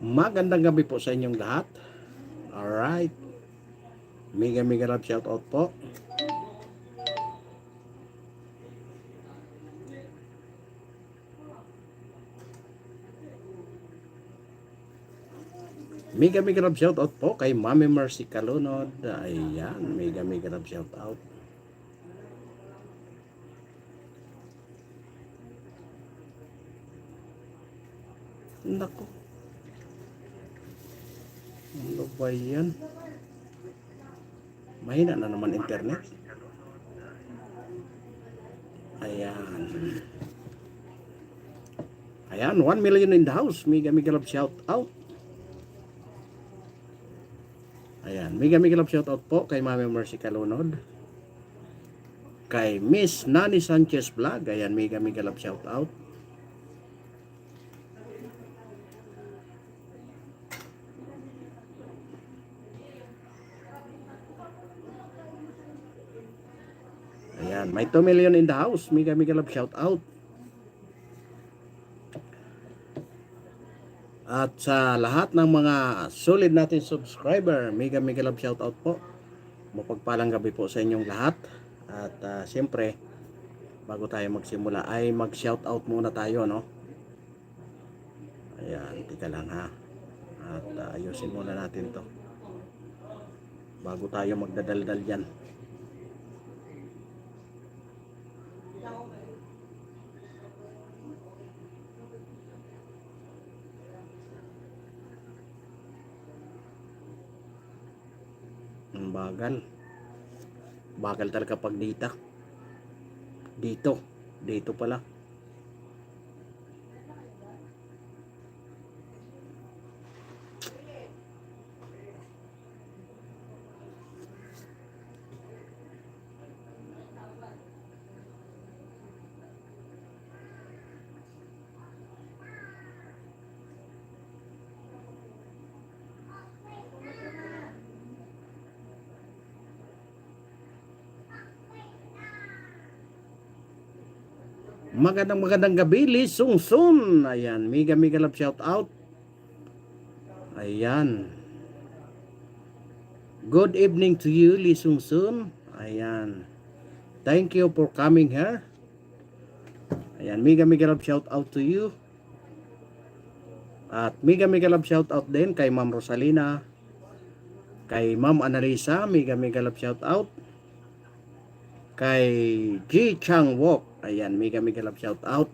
Magandang gabi po sa inyong lahat. Alright. Mega love shout out po. Mega love shout out po kay Mami Mercy Calunod. Ayan, mega love shout out. Nako. Ano ba yan? Mahina na naman internet. Ayan. Ayan, 1 million in the house. Mega love shout out. Ayan, mega love shout out po kay Mami Mercy Calunod. Kay Miss Nani Sanchez Vlog. Ayan, mega love shout out. Ayan, may 2 million in the house. Mega love shout out. At sa lahat ng mga solid natin subscriber, mega love shout out po. Mapagpalang gabi po sa inyong lahat. At siyempre, bago tayo magsimula ay mag-shout out muna tayo, no? Ayan, tika lang ha. At ayusin muna natin to bago tayo magdadaldal yan. Ang bagal talaga pag dito pala. Magandang gabi, Lee Sung Sun. Ayan, mega love shout out. Ayan. Good evening to you, Lee Sung Sun. Ayan. Thank you for coming here. Ayan, mega love shout out to you. At mega love shout out din kay Ma'am Rosalina. Kay Ma'am Analisa, mega love shout out. Kay G Chang Wok. Ayan, mega love shout out.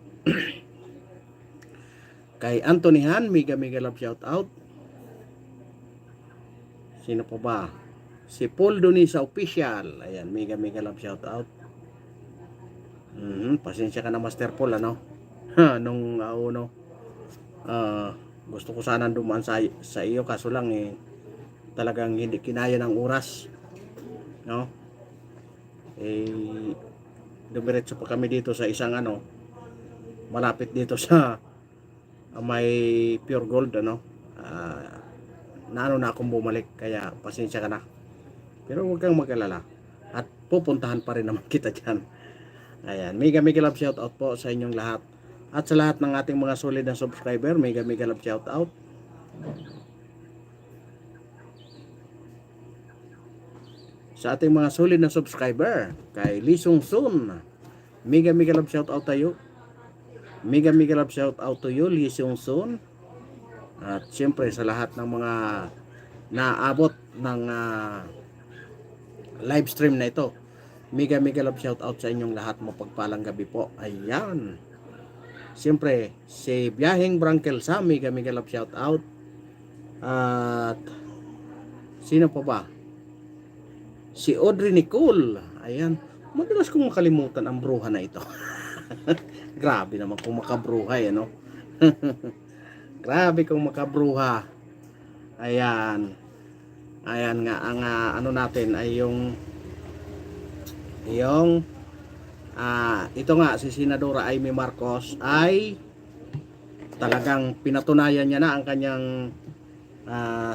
Kay Anthony Han, mega love shout out. Sino pa ba? Si Paul Donisa Official. Ayan, mega love shout out. Pasensya ka na, Master Paul, ano? Nung gusto ko sana dumaan sa iyo, kaso lang talagang hindi kinaya ng oras, no? Dumiretso pa kami dito sa isang malapit dito sa may Pure Gold, na akong bumalik, kaya pasensya ka na, pero huwag kang mag-alala at pupuntahan pa rin naman kita dyan. Ayan, mega love shout out po sa inyong lahat at sa lahat ng ating mga solid na subscriber, mega love shout out. Sa ating mga solid na subscriber, kay Lee Sung Sun, mega love shout out tayo. Mega love shout out to you, Lee Sung Sun. At siyempre sa lahat ng mga naabot ng live stream na ito, mega love shout out sa inyong lahat. Mapagpalang gabi po. Ayan. Siyempre si Biyaheng Brankel sa mega love shout out. At sino pa ba? Si Audrey Nicole. Ayan. Madalas kong makalimutan ang bruha na ito. Grabe naman kung makabruhay, Grabe kong makabruha. Ayan. Ayan nga, ang ano natin ay yung ito nga, si Senadora Amy Marcos ay talagang pinatunayan niya na ang kanyang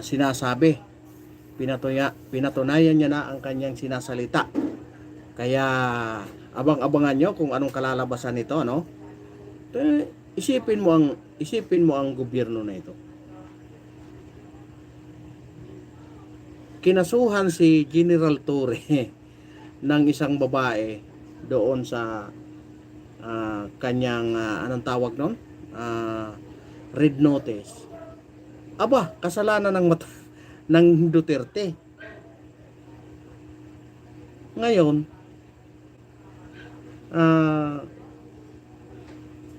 sinasabi. Pinatunayan niya na ang kanyang sinasalita. Kaya abang-abangan nyo kung anong kalalabasan nito, ano? Isipin mo ang gobyerno na ito. Kinasuhan si General Torre ng isang babae doon sa kanyang anong tawag noon? Red notice. Aba, kasalanan ng Duterte. Ngayon,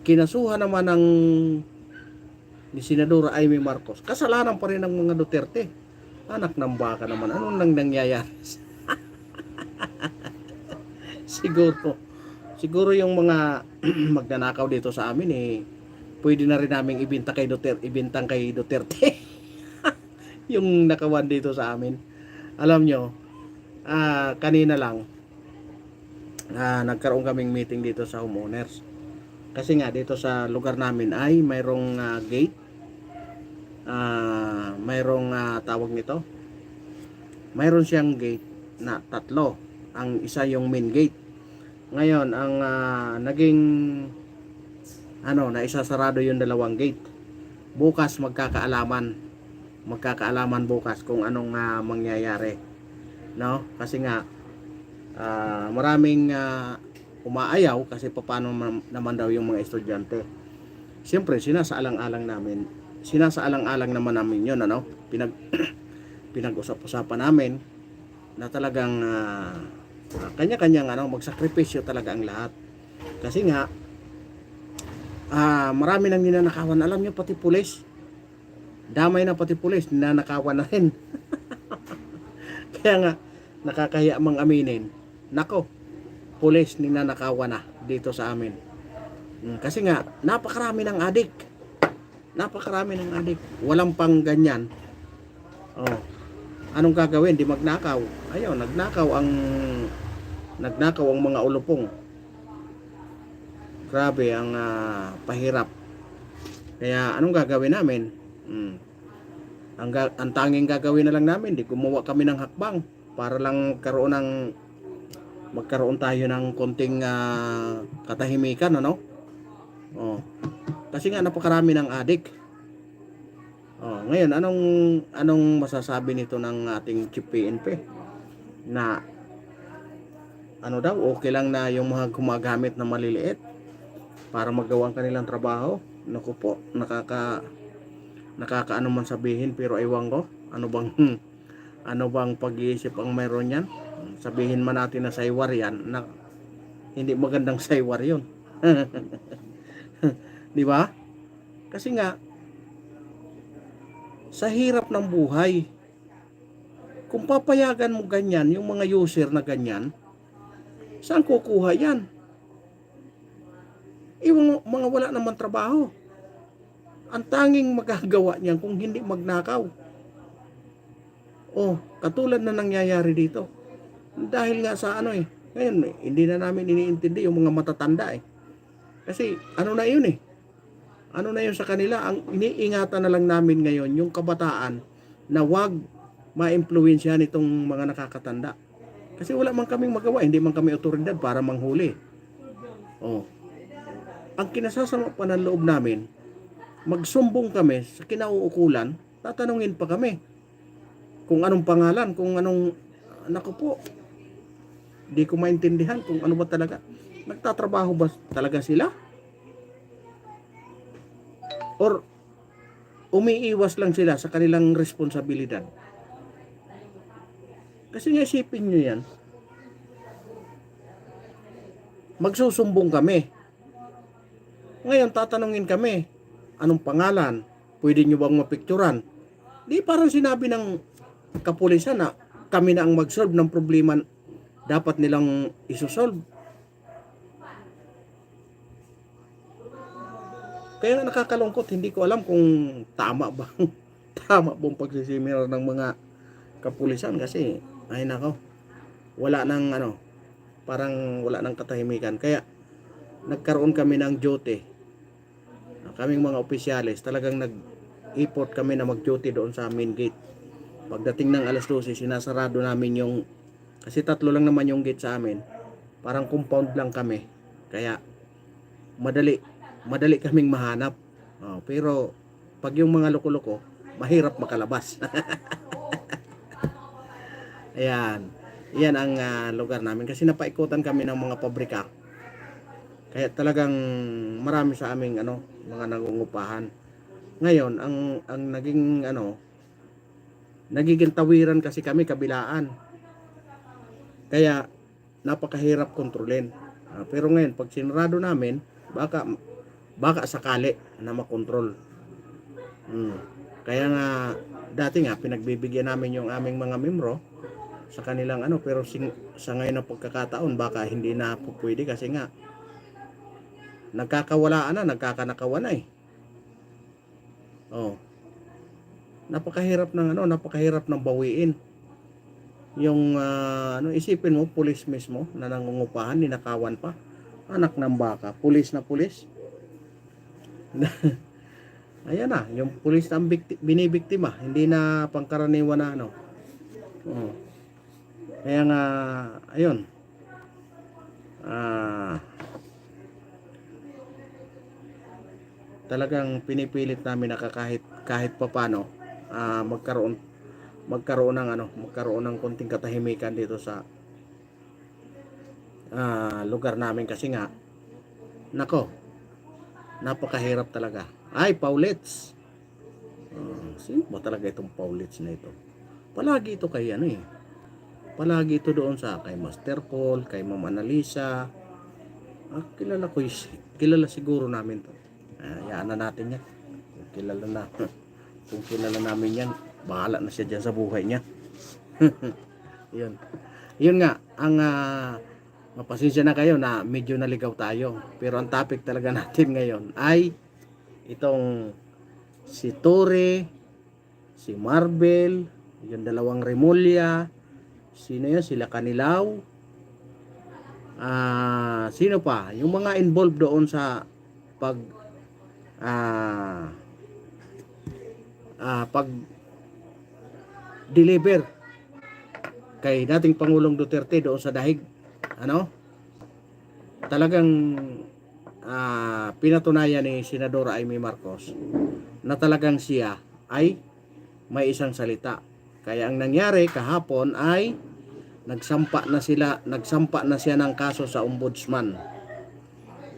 kinasuhan naman ni Senadora Amy Marcos. Kasalanan pa rin ng mga Duterte. Anak ng baka naman. Anong nang nangyayari? Siguro yung mga magnanakaw dito sa amin pwede na rin naming ibintang kay Duterte. Yung nakawan dito sa amin. Alam nyo, kanina lang nagkaroon kaming meeting dito sa homeowners. Kasi nga dito sa lugar namin ay mayroong gate. Mayroong tawag nito. Mayroon siyang gate na tatlo. Ang isa yung main gate. Ngayon, ang naging naisasarado yung dalawang gate. Bukas magkakaalaman bukas kung anong mangyayari. No? Kasi nga maraming umaayaw kasi paano naman daw yung mga estudyante. Siyempre, sinasaalang-alang naman namin yun, ano? Pinag-usap-usapan namin na talagang kanya-kanyang magsakripisyo talaga ang lahat. Kasi nga marami nang ninanakawan. Alam nyo, pati pulis. Damay na pati pulis, ninanakawan na rin. Kaya nga, nakakahiya mang aminin. Nako, pulis ninanakawan na dito sa amin. Kasi nga, napakarami ng adik. Walang pang ganyan. Oh. Anong gagawin? Di magnakaw. Ayun, nagnakaw ang mga ulupong. Grabe ang pahirap. Kaya anong gagawin namin? Ang tanging gagawin na lang namin, di gumawa kami ng hakbang para lang magkaroon tayo ng konting katahimikan, ano? Oh. Kasi nga napakarami ng adik. Oh, ngayon anong masasabi nito ng ating Chief PNP? Na daw, okay lang na yung mga gumagamit na maliliit para magawa ang kanilang trabaho. Naku po, nakakaano man sabihin, pero ewan ko, ano bang pag-iisip ang mayroon yan? Sabihin man natin na saywar yan, na hindi magandang saywar yun. Di ba? Kasi nga, sa hirap ng buhay, kung papayagan mo ganyan, yung mga user na ganyan, saan kukuha yan? Yung mga wala naman trabaho. Ang tanging magagawa niyan kung hindi magnakaw. Oh, katulad na nangyayari dito. Dahil nga sa ngayon hindi na namin iniintindi yung mga matatanda Kasi na yun sa kanila, ang iniingatan na lang namin ngayon yung kabataan na wag ma-impluwensyahan itong mga nakakatanda. Kasi wala man kaming magawa, hindi man kami otoridad para manghuli. Oh. Ang kinasasama pa ng loob namin, magsumbong kami sa kinauukulan, tatanungin pa kami kung anong pangalan, kung anong, naku po, di ko maintindihan kung ano ba talaga. Nagtatrabaho ba talaga sila? Or umiiwas lang sila sa kanilang responsibilidad? Kasi nga isipin nyo yan, magsusumbong kami. Ngayon tatanungin kami, anong pangalan? Pwede nyo bang mapicturan? Di parang sinabi ng kapulisan na kami na ang mag-solve ng problema dapat nilang isosolve. Kaya nga nakakalungkot, hindi ko alam kung tama ba tama bang pagsisimir ng mga kapulisan kasi ay nako, wala nang ano, parang wala nang katahimikan. Kaya nagkaroon kami ng duty. Kaming mga opisyalis, talagang nag-effort kami na mag-duty doon sa main gate. Pagdating ng alas 12, sinasarado namin yung, kasi tatlo lang naman yung gate sa amin. Parang compound lang kami. Kaya madali kaming mahanap. Pero pag yung mga loko-loko, mahirap makalabas. Ayan. Iyan ang lugar namin kasi napaikutan kami ng mga pabrika. Kaya talagang marami sa aming mga nangungupahan. Ngayon, ang naging nagiging tawiran kasi kami kabilaan. Kaya napakahirap kontrolin. Pero ngayon, pag sinarado namin, baka sakali na makontrol. Kaya nga dati nga pinagbibigyan namin yung aming mga membro sa kanilang pero sa ngayon na pagkakataon baka hindi na pwede kasi nga nagkakawalaan na, nagkakanakawan na eh. Napakahirap ng bawiin. Yung isipin mo, pulis mismo na nangungupahan, ninakawan pa. Anak ng baka, pulis na pulis. Ayan na, yung pulis na binibiktima, hindi na pangkaraniwan na Kaya nga, ayun. Talagang pinipilit namin na kahit papano magkaroon ng konting katahimikan dito sa lugar namin kasi nga nako, napakahirap talaga. Ay, Paulets. Sino ba talaga itong Paulets na ito? Palagi ito kay palagi ito doon sa kay Master Paul, kay Ma'am Analisa. Kilala siguro namin to. Hayaan na natin yan. Kung kilala namin yan, bahala na siya dyan sa buhay niya. Yun nga, ang mapasensya na kayo na medyo naligaw tayo. Pero ang topic talaga natin ngayon ay itong si Tore, si Marvel, yung dalawang Remulla, sino yun? Sila Kanilaw. Sino pa? Yung mga involved doon sa pag deliver kay dating Pangulong Duterte doon sa dahig. Talagang pinatunayan ni Senadora Amy Marcos na talagang siya ay may isang salita. Kaya ang nangyari kahapon ay nagsampa na siya ng kaso sa ombudsman.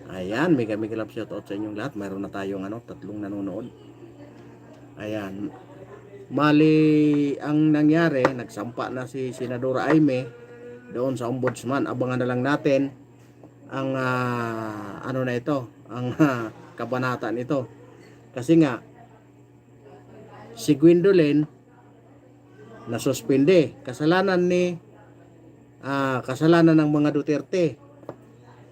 Ayan, mega love shoutout sa inyong lahat. Mayroon na tayong 3 nanonood. Ayan. Mali ang nangyari, nagsampa na si Senadora Amy doon sa ombudsman. Abangan na lang natin ang ang kabanata nito. Kasi nga si Gwendolyn nasuspende. Kasalanan ng mga Duterte.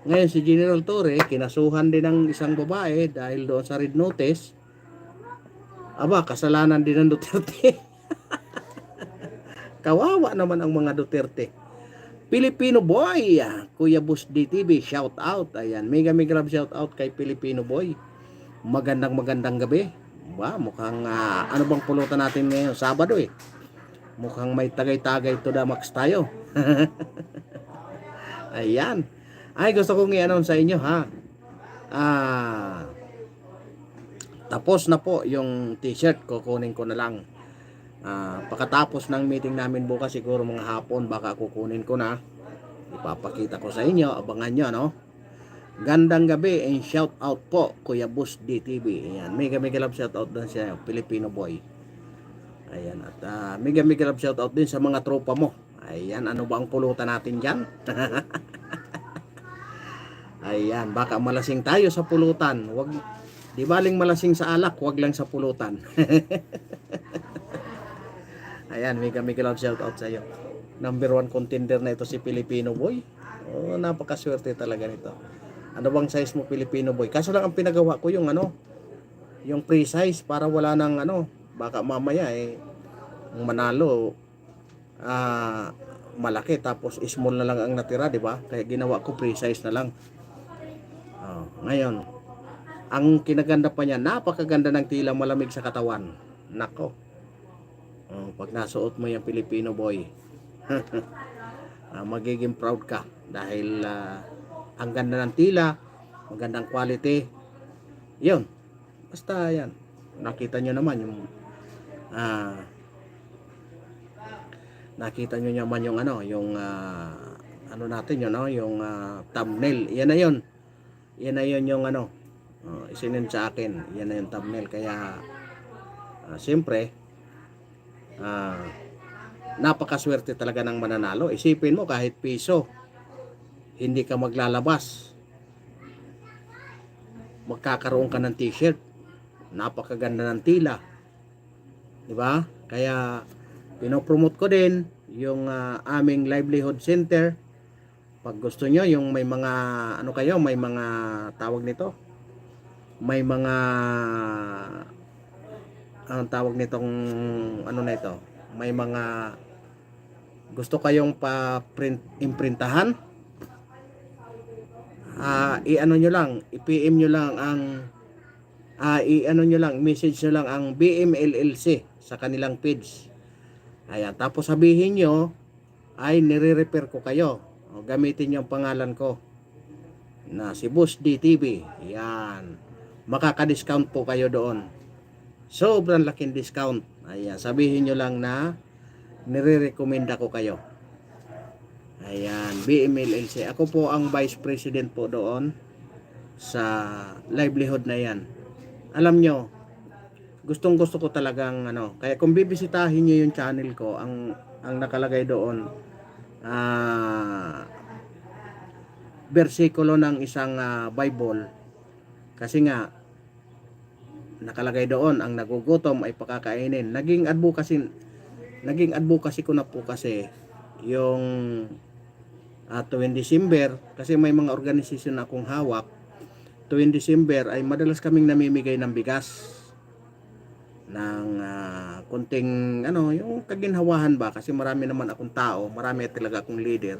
Ngayon si General Torre kinasuhan din ng isang babae dahil doon sa red notice. Kasalanan din ng Duterte. Kawawa naman ang mga Duterte. Filipino Boy, Kuya Bus DTV, shout out. Ayan, mega love shout out kay Filipino Boy. Magandang gabi. Mukhang ano bang pulutan natin ngayon? Sabado eh. Mukhang may tagay-tagay to the max tayo. Ayan. Ay, gusto kong i-announce sa inyo tapos na po yung t-shirt, kukunin ko na lang. Pagkatapos ng meeting namin bukas, siguro mga hapon, baka kukunin ko na. Ipapakita ko sa inyo, abangan nyo, Gandang gabi and shout out po, Kuya Bus DTV. Ayan, mega love shout out din sa Filipino Boy. Ayan, at mega love shout out din sa mga tropa mo. Ayan, ano ba ang pulutan natin dyan? Ayan, baka malasing tayo sa pulutan. Di baling malasing sa alak, wag lang sa pulutan. Ayan, mega love shout out sa iyo. Number 1 contender na ito si Filipino Boy. Napakaswerte talaga nito. Ano bang size mo, Filipino Boy? Kaso lang ang pinagawa ko yung yung precise para wala nang ano, baka mamaya ang manalo malaki tapos small na lang ang natira, di ba? Kaya ginawa ko precise na lang. Ngayon, ang kinaganda pa niya, napakaganda ng tila, malamig sa katawan. Nako. Pag nasuot mo yung Filipino boy, magiging proud ka dahil ang ganda ng tila, magandang quality. Yun. Basta yan. Nakita nyo naman yung nakita nyo naman yung ano, yung ano natin yun, no? Yung thumbnail. Yan na yun. Yan na yun yung ano, isinin sa akin. Yan na yung thumbnail. Kaya siyempre napakaswerte talaga ng mananalo. Isipin mo, kahit piso hindi ka maglalabas, magkakaroon ka ng t-shirt, napakaganda ng tila, di ba? Kaya pinopromote ko din yung aming livelihood center. Pag gusto nyo, yung may mga ano kayo, may mga tawag nito, may mga anong tawag nitong ano na ito, may mga gusto kayong pa-print, imprintahan, i-ano nyo lang, i-PM nyo lang ang i-ano nyo lang, message nyo lang ang BMLLC sa kanilang page. Ayan, tapos sabihin nyo ay nire-repair ko kayo. Gamitin nyo ang pangalan ko na si Boss DTV. Yan, makaka-discount po kayo doon. Sobrang laking discount. Ayan, sabihin nyo lang na nire-recommenda ko kayo. Ayan, BMLLC. Ako po ang Vice President po doon sa livelihood na yan. Alam nyo, gustong gusto ko talagang ano, kaya kung bibisitahin nyo yung channel ko, ang nakalagay doon bersikulo ng isang Bible, kasi nga nakalagay doon, ang nagugutom ay pakakainin. Naging advocacy ko na po kasi yung tuwing December, kasi may mga organisasyon akong hawak. Tuwing December ay madalas kaming namimigay ng bigas, ng kunting ano, yung kaginhawahan ba, kasi marami naman akong tao, marami talaga akong leader.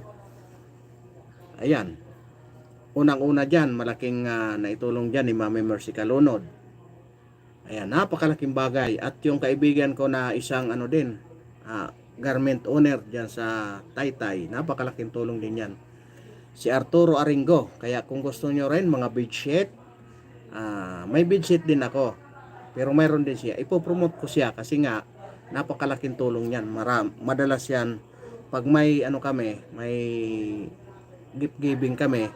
Ayan, unang-una dyan, malaking naitulong dyan ni Mami Mercy Calunod. Ayan, napakalaking bagay. At yung kaibigan ko na isang ano din, garment owner dyan sa Taytay, napakalaking tulong din yan, si Arturo Aringo. Kaya kung gusto nyo rin mga bedsheet, may bedsheet din ako, pero mayroon din siya, ipopromote ko siya kasi nga napakalaking tulong yan. Madalas yan pag may ano kami, may gift giving kami,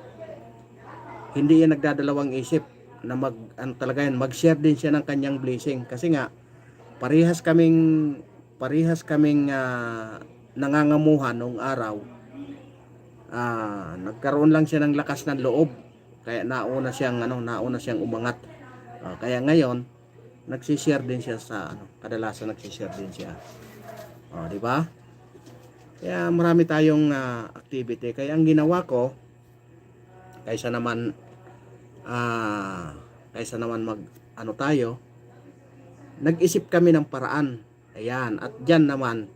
hindi yan nagdadalawang isip na talaga yan, mag-share din siya ng kanyang blessing, kasi nga parehas kaming nangangamuhan noong araw. Nagkaroon lang siya ng lakas ng loob, kaya nauna siyang umangat. Kaya ngayon nagsishare din siya sa kadalasan nagsishare din siya. Di ba? Kaya marami tayong activity. Kaya ang ginawa ko, kaysa naman nag-isip kami ng paraan. Ayan, at diyan naman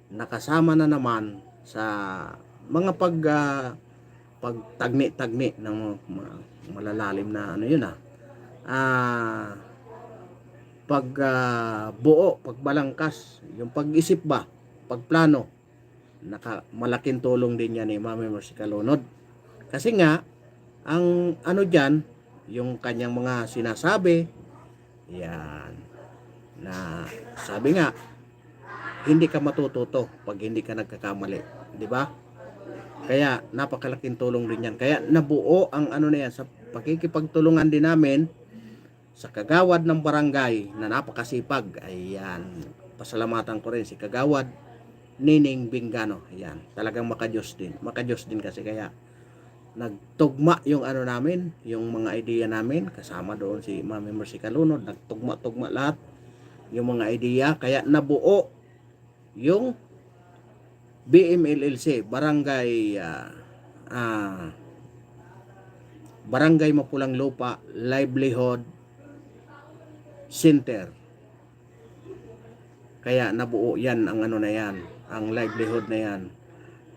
nakasama na naman sa mga pagtagni-tagni ng malalalim na ano yun buo, pagbalangkas, yung pag-isip ba, pagplano, malaking tulong din yan ni Mami Mercy Calunod. Kasi nga ang ano dyan, yung kanyang mga sinasabi, yan, na sabi nga, hindi ka matututo pag hindi ka nagkakamali, di ba? Kaya napakalaking tulong din yan. Kaya nabuo ang ano na yan sa pakikipagtulungan din namin sa kagawad ng barangay na napakasipag. Ayan, pasalamatan ko rin si Kagawad Nining Bingano. Ayan, talagang makadiyos din kasi kaya nagtugma yung ano namin, yung mga idea namin, kasama doon si Mami Mercy Calunod, nagtugma lahat yung mga idea, kaya nabuo yung BMLLC, Barangay Mapulang Lupa Livelihood Center. Kaya nabuo yan ang ano na yan, ang livelihood na yan.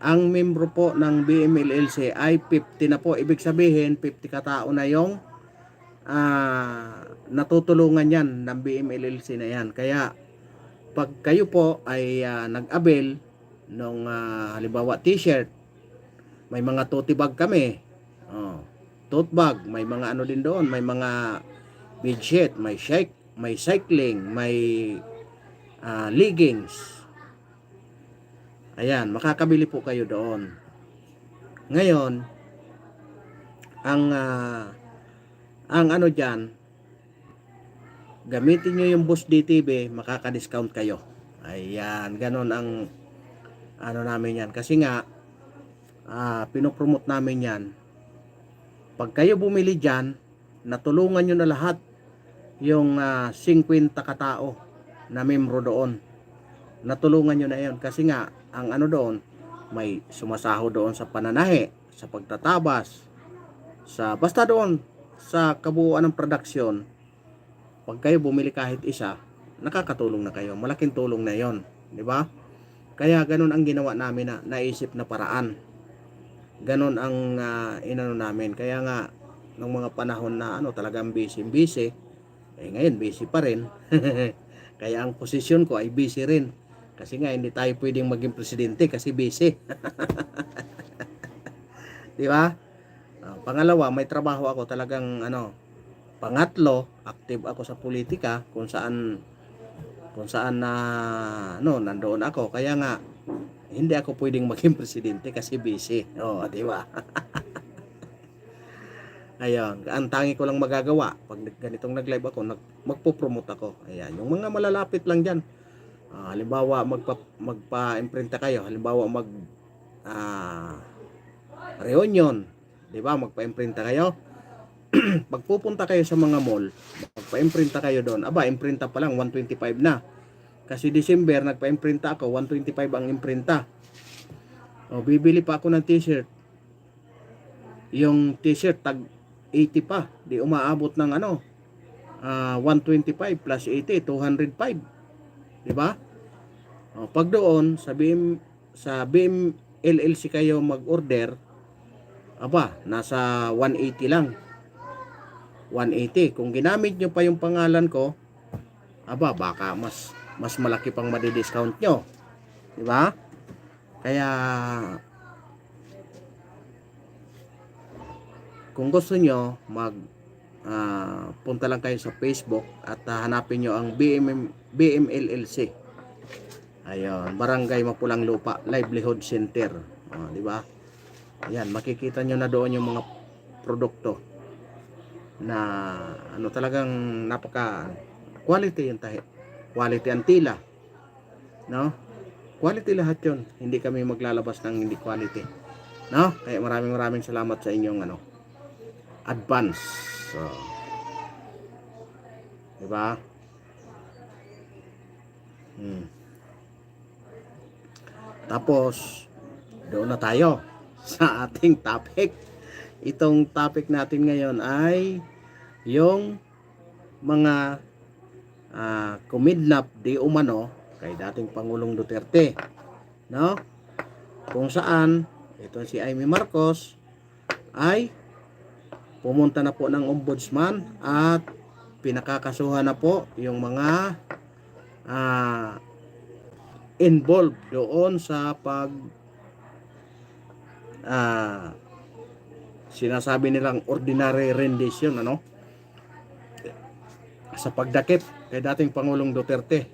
Ang membro po ng BMLLC ay 50 na po. Ibig sabihin 50 katao na yung natutulungan yan ng BMLLC na yan. Kaya pag kayo po ay nag-avail ng halimbawa t-shirt, may mga tote bag kami. Tote bag, may mga ano din doon, may mga bedsheet, may cycling, may leggings. Ayan, makakabili po kayo doon. Ngayon, ang ano dyan, gamitin nyo yung Boss DTV, makaka-discount kayo. Ayan, ganun ang ano namin yan. Kasi nga, pinopromote namin yan. Pag kayo bumili dyan, natulungan nyo na lahat yung 50 katao na membro doon. Natulungan nyo na yun. Kasi nga, ang ano doon, may sumasaho doon sa pananahe, sa pagtatabas, basta doon, sa kabuuan ng production. Pag kayo bumili kahit isa, nakakatulong na kayo. Malaking tulong na yon, di ba? Kaya ganun ang ginawa namin na naisip na paraan. Ganun ang inano namin. Kaya nga, nung mga panahon na talagang busy, ngayon busy pa rin. Kaya ang posisyon ko ay busy rin. Kasi nga hindi tayo pwedeng maging presidente kasi busy. Di ba? Pangalawa, may trabaho ako talagang Pangatlo, active ako sa politika kung saan na nandoon ako. Kaya nga hindi ako pwedeng maging presidente kasi busy. Di ba? Ayun, ang tangi ko lang magagawa pag ganitong nag-live ako, magpo-promote ako. Ayan, yung mga malalapit lang diyan. Halimbawa magpa-imprinta kayo, halimbawa reunion, 'di ba? Magpa-imprinta kayo. Pagpupunta kayo sa mga mall, magpa-imprinta kayo doon. Aba, imprinta pa lang 125 na. Kasi December nagpa-imprinta ako, 125 ang imprinta. Bibili pa ako ng t-shirt. Yung t-shirt tag 80 pa, di umaabot ng 125 plus 80, 205. 'Di ba? Pag doon sa BIM LLC kayo mag-order, aba, nasa 180 lang. 180. Kung ginamit nyo pa yung pangalan ko, aba, baka mas malaki pang madi-discount nyo. 'Di ba? Kaya kung gusto nyo, punta lang kayo sa Facebook at hanapin nyo ang BMLLC. Ayun, Barangay Mapulang Lupa Livelihood Center. Di ba? Ayan, makikita nyo na doon yung mga produkto na talagang napaka quality yung quality ang tila. No? Quality lahat yun. Hindi kami maglalabas ng hindi quality. No? Kaya maraming salamat sa inyong advance. So, diba? Tapos, doon na tayo sa ating topic. Itong topic natin ngayon ay yung mga kumidnap di umano kay dating Pangulong Duterte. No? Kung saan, ito si Amy Marcos ay pumunta na po ng ombudsman at pinakakasuhan na po yung mga involved doon sa sinasabi nilang ordinary rendition sa pagdakip kay dating Pangulong Duterte.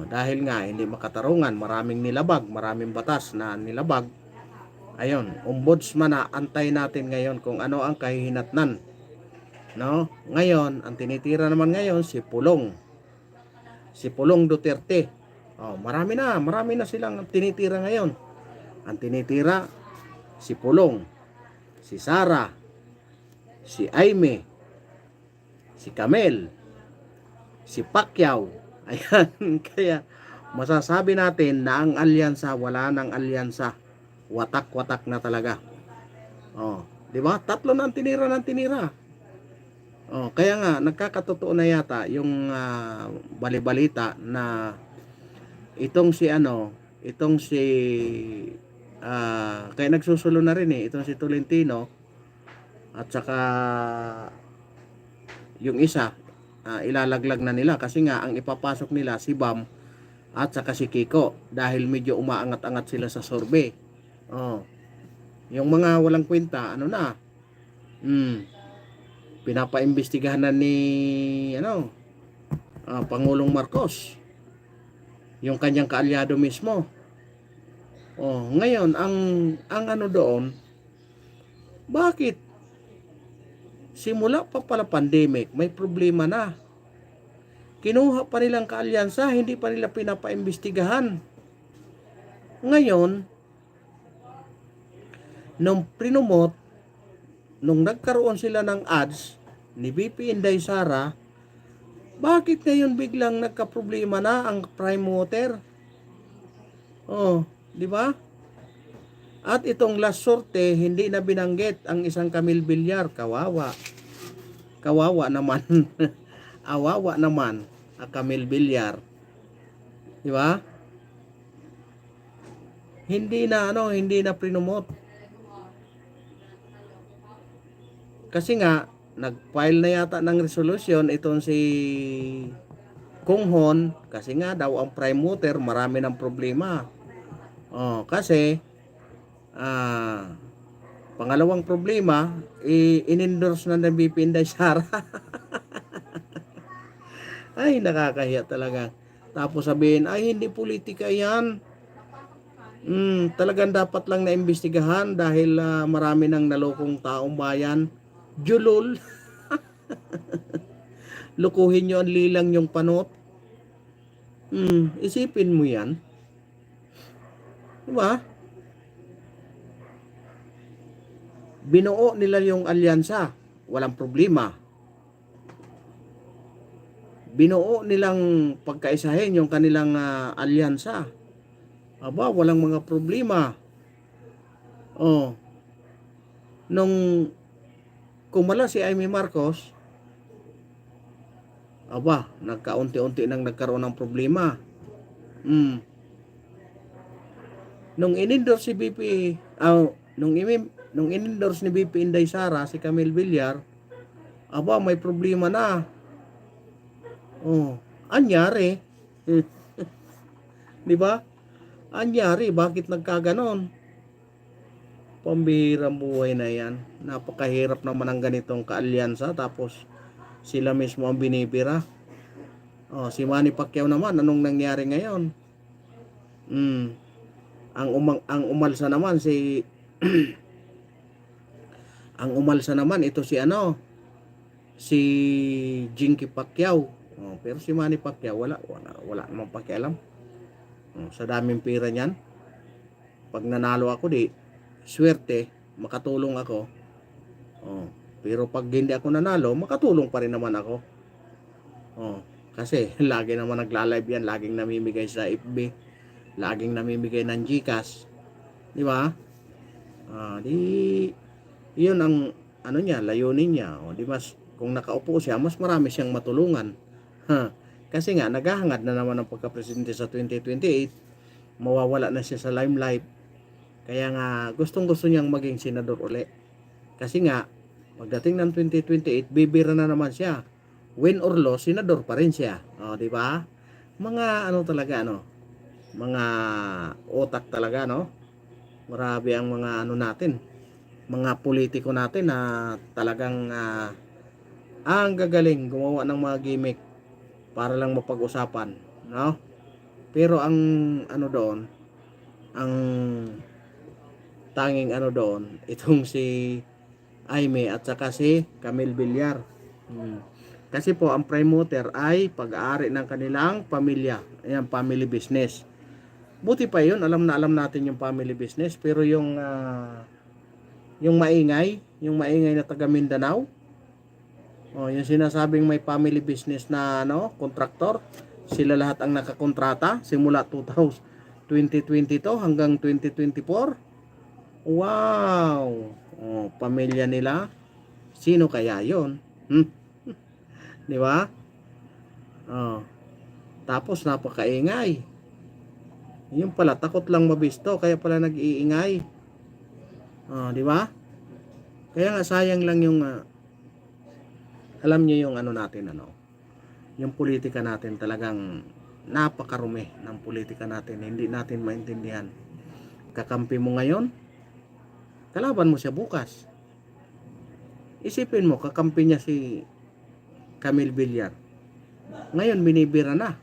Dahil nga hindi makatarungan, maraming nilabag, maraming batas na nilabag. Ayun, ombudsman na antay natin ngayon kung ano ang kahihinatnan. No? Ngayon, ang tinitira naman ngayon si Pulong. Si Pulong Duterte. Marami na silang tinitira ngayon. Ang tinitira si Pulong, si Sara, si Aimee, si Camel, si Pacquiao. Ayan, kaya masasabi natin na ang alyansa, wala nang alyansa. Watak-watak na talaga. Di ba? Tatlo na ang tinira ng tinira. Oh, kaya nga nagkakatotoo na yata yung balibalita na itong si ano, itong si kaya nagsusulo na rin itong si Tolentino at saka yung isa ilalaglag na nila kasi nga ang ipapasok nila si Bam at saka si Kiko dahil medyo umaangat-angat sila sa survey. Oh, yung mga walang kwenta ano na, pinapaimbestigahan na ni Pangulong Marcos yung kanyang kaalyado mismo. Oh, ngayon ang ano doon, bakit simula pa pala pandemic may problema na? Kinuha pa nilang kaalyansa, hindi pa nila pinapaimbestigahan. Ngayon, nung prinumot, nung nagkaroon sila ng ads ni VP Inday Sara, bakit ngayon biglang nagka-problema na ang prime water? Oh, di ba? At itong last sorte, hindi na binanggit ang isang Camille Villar. Kawawa. Kawawa naman. Awawa naman ang Camille Villar. Di ba? Hindi na prinumot. Kasi nga nag-file na yata ng resolution itong si Kung Hon kasi nga daw ang prime water marami ng problema. Oh, kasi pangalawang problema, in-endorse na ng VP Inday Sara. Ay, nakakahiya talaga. Tapos sabihin, ay hindi politika yan. Talagang dapat lang naimbestigahan dahil marami ng nalokong taong bayan. Julol. Lukuhin nyo ang lilang yung panot. Isipin mo yan. Diba? Binuo nila yung alyansa. Walang problema. Binuo nilang pagkaisahin yung kanilang alyansa. Aba, walang mga problema. Oh. Nung kumala si Amy Marcos, aba, nagkaunti-unti nang nagkaroon ng problema. Nung in-endorse si BP, nung in-endorse ni BP Inday Sara si Camille Villar, aba, may problema na. Oh, anyari. Di ba? Anyari, bakit nagkaganon? Pambihirang buhay na yan. Napakahirap naman ang ganitong kaalyansa tapos sila mismo ang binibira. Oh, si Manny Pacquiao naman, anong nangyari ngayon? Ang umalsa naman si ang umalsa naman ito si si Jinky Pacquiao. Oh, pero si Manny Pacquiao wala namang pakialam. Sa daming pira niyan. Pag nanalo ako di swerte, makatulong ako. Oh, pero pag hindi ako nanalo, makatulong pa rin naman ako. Oh, kasi lagi naman nagla-live yan, laging namimigay sa FB, laging namimigay ng GCash. Di ba? Yun ang niya, layunin niya. O, di mas kung nakaupo siya, mas marami siyang matulungan. Kasi nga naghahangad na naman ang pagka-presidente sa 2028, mawawala na siya sa limelight. Kaya nga gustong-gusto niyang maging senador uli. Kasi nga pagdating ng 2028, bibira na naman siya. Win or loss, senador pa rin siya. O, di ba? Mga talaga mga otak talaga Marami ang mga natin, mga politiko natin na talagang ang gagaling gumawa ng mga gimmick para lang mapag-usapan, Pero ang doon, ang tanging doon, itong si Aimee at saka si Camille Villar. Kasi po ang prime water ay pag-aari ng kanilang pamilya. Ayan, family business. Buti pa yun, alam natin yung family business, pero yung maingay na taga Mindanao, yung sinasabing may family business na kontraktor, sila lahat ang nakakontrata simula 2022 hanggang 2024. Wow! Pamilya nila, sino kaya yon? Di ba? Oh. Tapos napakaingay. Yung pala takot lang mabisto kaya pala nag-iingay. Oh, di ba? Kaya nga sayang lang yung alam niyo yung ano natin ano. Yung politika natin talagang napakarumi ng politika natin. Hindi natin maintindihan. Kakampi mo ngayon, kalaban mo siya bukas. Isipin mo, kakampi niya si Camille Villar. Ngayon binibira na.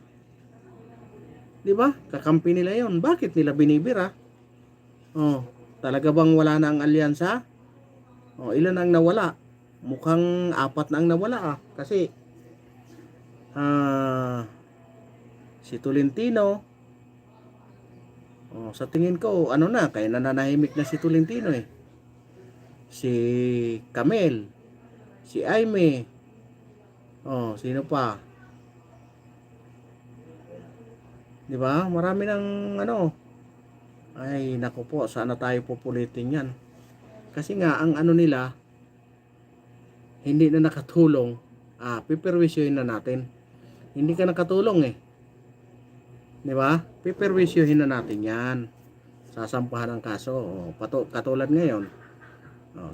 'Di ba? Kakampi nila 'yon. Bakit nila binibira? Oh, talaga bang wala na ang alyansa? Oh, ilan ang nawala? Mukhang 4 na ang nawala kasi si Tolentino. Oh, sa tingin ko ano na, kaya nananahimik na si Tolentino eh. Si Camel, si Aimee. Oh, sino pa? 'Di ba? Marami ng ano. Ay, naku po, sana tayo pupulitin 'yan. Kasi nga ang ano nila hindi na nakatulong. Piperwisyohin na natin. Hindi ka nakatulong eh. 'Di ba? Piperwisyohin na natin 'yan. Sasampahan ng kaso. Katulad ngayon.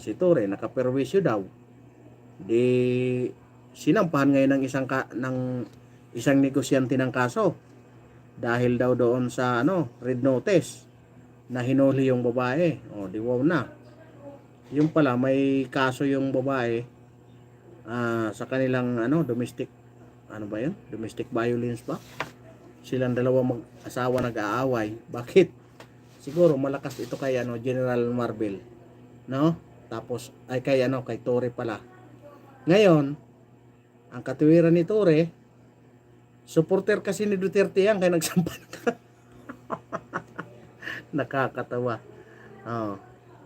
Si Tore nakaperwisyo daw. Di sinampahan ngayon ng isang negosyante ng kaso dahil daw doon sa red notice na hinuli yung babae. Di wow na. Yung pala may kaso yung babae sa kanilang domestic domestic violence ba? Silang dalawa mag-asawa nag-aaway. Bakit? Siguro malakas ito kay General Marvel, no? Tapos ay kay Tore pala. Ngayon, ang katuwiran ni Tore, supporter kasi ni Duterte yan, kaya nagsampan ka. Nakakatawa.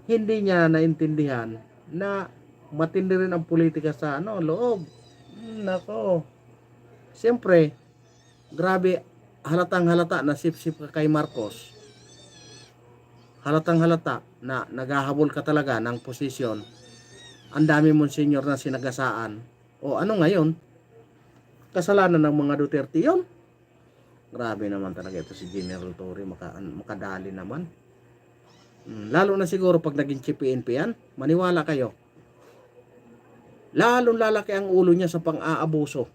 Hindi niya naintindihan na matindi rin ang politika sa loob. Nako. Siyempre, grabe, halatang halata na sip-sip ka kay Marcos. Halatang halata na naghahabol ka talaga ng posisyon. Ang dami mong senior na sinagasaan. O ano ngayon? Kasalanan ng mga Duterte yun. Grabe naman talaga ito si General Torre. Makadali naman. Lalo na siguro pag naging chief PNP yan, maniwala kayo. Lalong lalaki ang ulo niya sa pang-aabuso.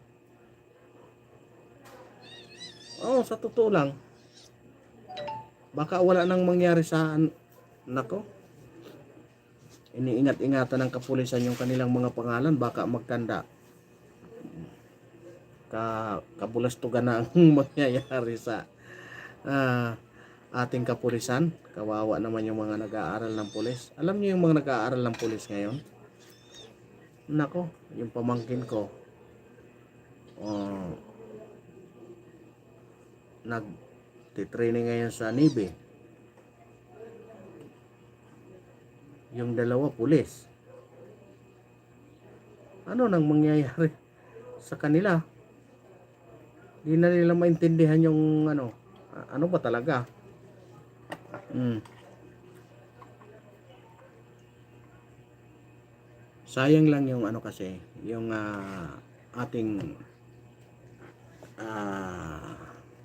Sa totoo lang. Baka wala nang mangyari sa nako. Iniingat-ingatan ng kapulisan yung kanilang mga pangalan, baka magkanda. Kabulastugan na ang mangyayari sa ating kapulisan. Kawawa naman yung mga nag-aaral ng pulis. Alam niyo yung mga nag-aaral ng pulis ngayon? Nako, yung pamangkin ko nag-training ngayon sa Navy. Yung dalawa pulis. Ano nang mangyayari sa kanila? Di na nila maintindihan yung ano ba talaga. Sayang lang yung kasi, yung ating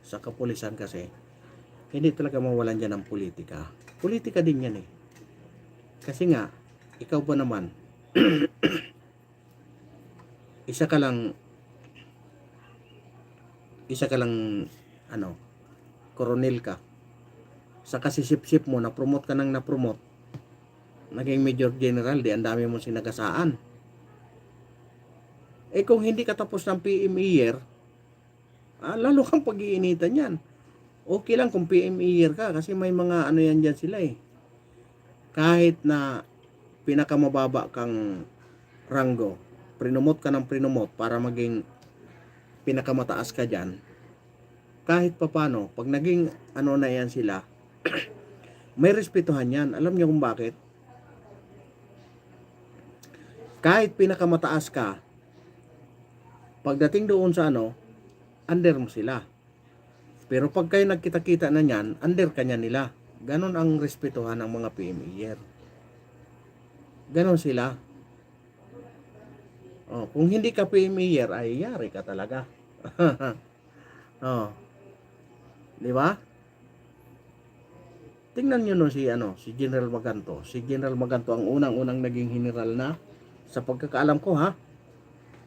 sa kapulisan kasi, hindi talaga mawalan dyan ng politika. Politika din yan eh. Kasi nga, ikaw ba naman, isa ka lang koronel ka. Sa kasisip-sip mo, na-promote ka nang na-promote, naging major general, di ang dami mong sinagasaan. Kung hindi ka tapos ng PM year, lalo kang pag-iinitan yan. Okay lang kung PM year ka, kasi may mga yan dyan sila eh. Kahit na pinakamababa kang ranggo, prinomote ka ng prinomote para maging pinakamataas ka dyan, kahit papano, pag naging na yan sila, may respetuhan yan. Alam niyo kung bakit? Kahit pinakamataas ka, pagdating doon sa under mo sila. Pero pag kayo nagkita-kita na yan, under ka niya nila. Ganon ang respetuhan ng mga PMEer. Ganon sila. Oh, kung hindi ka mayor ay yari ka talaga. Oh, di ba? Tingnan niyo no si General Maganto. Si General Maganto ang unang-unang naging general na sa pagkakaalam ko ha,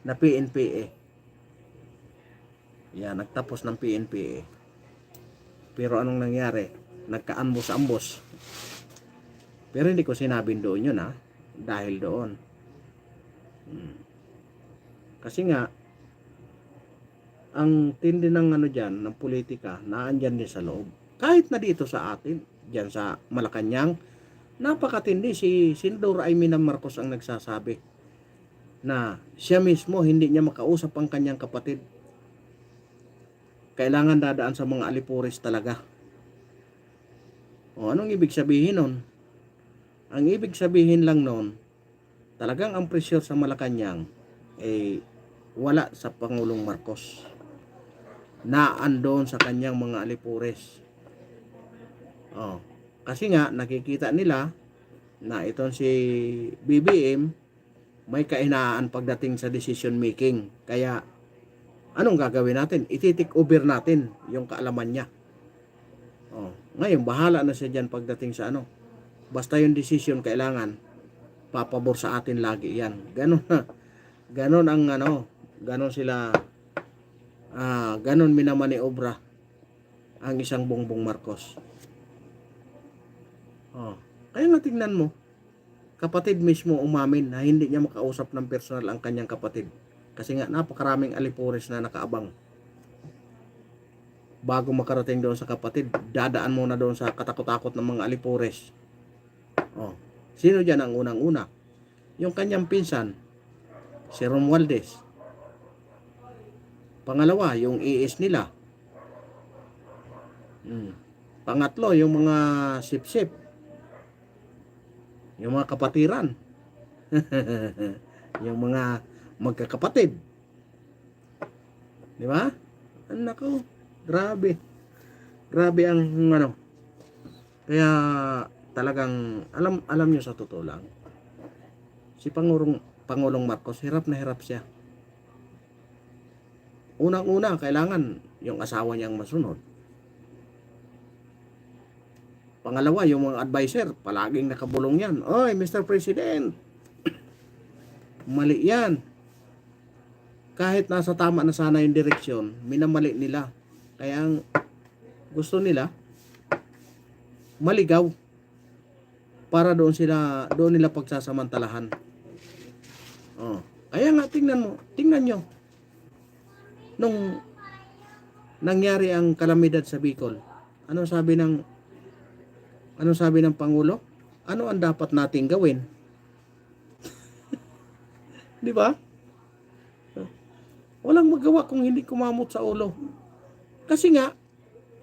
na PNPA. Yan, nagtapos ng PNPA. Pero anong nangyari? Nagka-ambos-ambos. Pero hindi ko sinabing doon yun ha. Dahil doon. Kasi nga, ang tindi ng dyan, ng politika, naandyan din sa loob. Kahit na dito sa atin, dyan sa Malacanang, napakatindi. Si Senador Aimee Marcos ang nagsasabi na siya mismo hindi niya makausap ang kanyang kapatid. Kailangan dadaan sa mga alipuris talaga. O anong ibig sabihin nun? Ang ibig sabihin lang nun, talagang ang pressure sa Malacanang wala sa Pangulong Marcos. Naandon sa kanyang mga alipuris. Kasi nga nakikita nila na itong si BBM may kahinaan pagdating sa decision making. Kaya anong gagawin natin? Iti-take over natin yung kaalaman niya. Ngayon bahala na siya dyan pagdating sa basta yung decision kailangan papabor sa atin lagi yan. Ganon na. Ganon ang ganon sila ganon minamaniobra ang isang Bongbong Marcos. Kaya nga tingnan mo, kapatid mismo umamin na hindi niya makausap ng personal ang kanyang kapatid. Kasi nga napakaraming alipuris na nakaabang. Bago makarating doon sa kapatid, dadaan muna doon sa katakot-takot ng mga alipuris. Sino dyan ang unang-una? Yung kanyang pinsan, si Romualdez. Pangalawa, yung iis nila. Pangatlo, yung mga sip-sip. Yung mga kapatiran. Yung mga magkakapatid. Di ba? Nako, grabe. Grabe ang Kaya talagang alam niyo sa totoo lang. Si Pangulong Marcos, hirap na hirap siya. Unang-una, kailangan yung asawa niyang masunod. Pangalawa, yung mga advisor, palaging nakabulong yan. Oy, Mr. President, mali yan. Kahit nasa tama na sana yung direksyon, minamali nila. Kaya ang gusto nila, maligaw. Para doon nila pagsasamantalahan. Kaya nga, tingnan nyo. Nung nangyari ang kalamidad sa Bicol, ano sabi ng Pangulo? Ano ang dapat nating gawin? Di ba? Walang magawa kung hindi kumamot sa ulo. Kasi nga,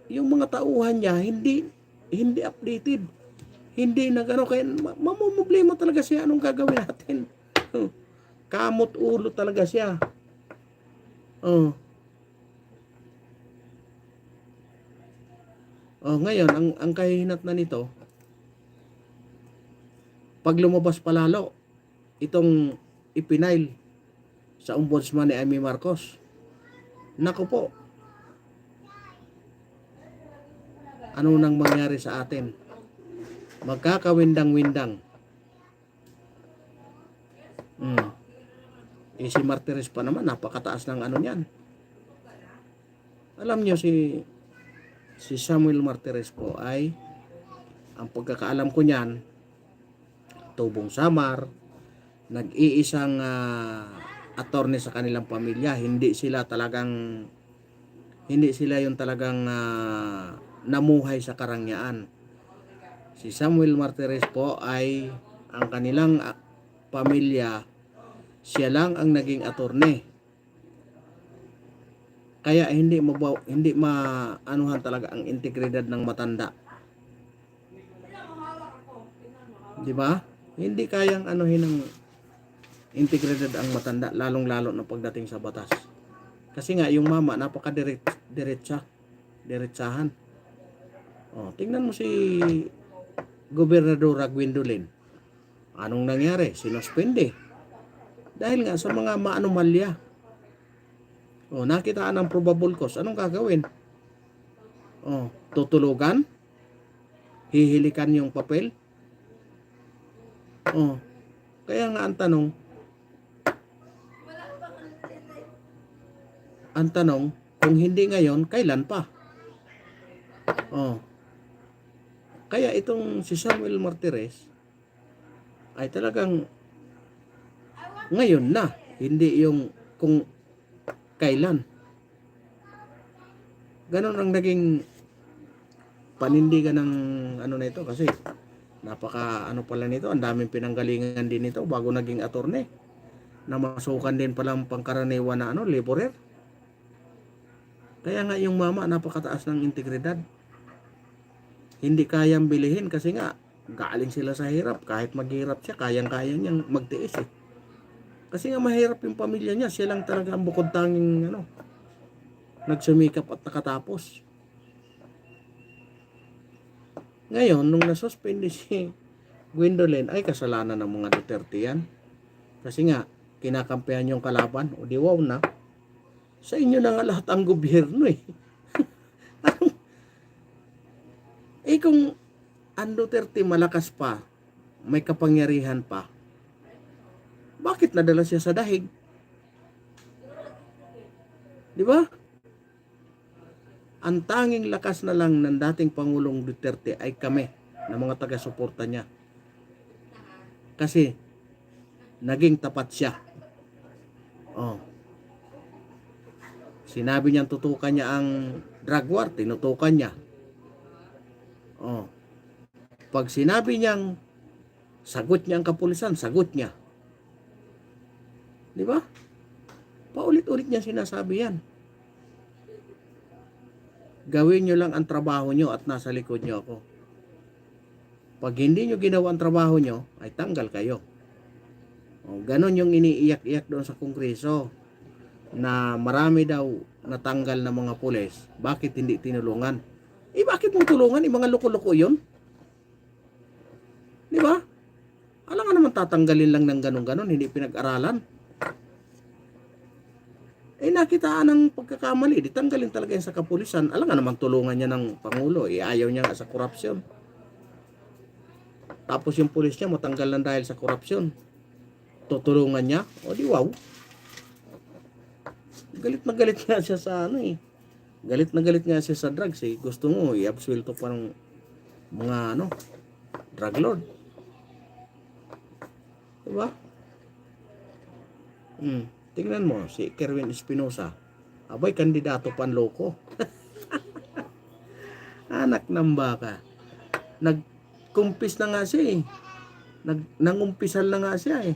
yung mga tauhan niya hindi updated. Hindi kaya mamumblema talaga siya. Anong gagawin natin? Kamot ulo talaga siya. Ngayon, ang kahinat na nito, pag lumabas palalo, itong ipinail sa ombudsman ni Aimee Marcos, naku po, ano nang mangyari sa atin? Magkakawindang-windang. Si Martires pa naman, napakataas ng niyan. Alam nyo, si Samuel Martires po ay, ang pagkakaalam ko niyan, tubong Samar, nag-iisang attorney sa kanilang pamilya. Hindi sila yung talagang namuhay sa karangyaan. Si Samuel Martires po ay ang kanilang pamilya, siya lang ang naging attorney. Kaya hindi maanuhan talaga ang integridad ng matanda. Di ba? Hindi kayang anuhin ng integridad ang matanda, lalong-lalo na pagdating sa batas. Kasi nga yung mama diretsahan. Tingnan mo si Gobernador Gwendolyn. Anong nangyari? Sinuspende. Dahil nga sa mga maanomalya. O, nakitaan ng probable cause. Anong gagawin? O, tutulugan? Hihilikan yung papel? O, kaya nga ang tanong, kung hindi ngayon, kailan pa? O, kaya itong si Samuel Martires ay talagang ngayon na, hindi yung kung kailan. Ganon ang naging panindigan ng ano na ito kasi napaka ano pala nito, ang daming pinanggalingan din ito bago naging attorney. Namasukan din palang pangkaraniwan na laborer. Kaya nga yung mama napakataas ng integridad. Hindi kayang bilihin kasi nga galing sila sa hirap. Kahit maghirap siya, kayang-kaya niyang magtiis eh. Kasi nga mahirap yung pamilya niya. Siya lang talaga ang bukod tanging nagsumikap at nakatapos. Ngayon, nung nasuspindi si Gwendolyn, ay kasalanan ng mga Duterte yan. Kasi nga, kinakampihan yung kalaban. O di wow na. Sa inyo na nga lahat ang gobyerno eh. Kung ang Duterte malakas pa, may kapangyarihan pa, bakit nadala siya sa dahig? Di ba? Ang tanging lakas na lang ng dating Pangulong Duterte ay kami, na mga taga-suporta niya. Kasi, naging tapat siya. Oh. Sinabi niyang tutukan niya ang drug war, tinutukan niya. Oh. Pag sinabi niyang sagot niya ang kapulisan, sagot niya. Di ba? Paulit-ulit niya sinasabi yan. Gawin niyo lang ang trabaho niyo at nasa likod niyo ako. Pag hindi niyo ginawa ang trabaho niyo, ay tanggal kayo. O, ganon yung iniiyak-iyak doon sa Kongreso na marami daw natanggal na mga pulis. Bakit hindi tinulungan? Bakit mong tulungan? Mga loko-loko yun. Di ba? Alam nga naman tatanggalin lang ng ganon-ganon, hindi pinag-aralan. Nakitaan ng pagkakamali, ditanggalin talaga yan sa kapulisan. Alam nga naman tulungan niya ng Pangulo, ayaw niya nga sa korupsyon. Tapos yung pulis niya matanggal lang dahil sa korupsyon. Tutulungan niya, o di wow. Galit na galit nga siya sa galit na galit nga siya sa drugs eh. Gusto mo i-absuelto pa ng mga drug lord. Diba? Tingnan mo, si Kerwin Espinosa. Abay, kandidato panloko. Anak ng baka. Nagkumpis na nga siya eh. Nangumpisal na nga siya eh.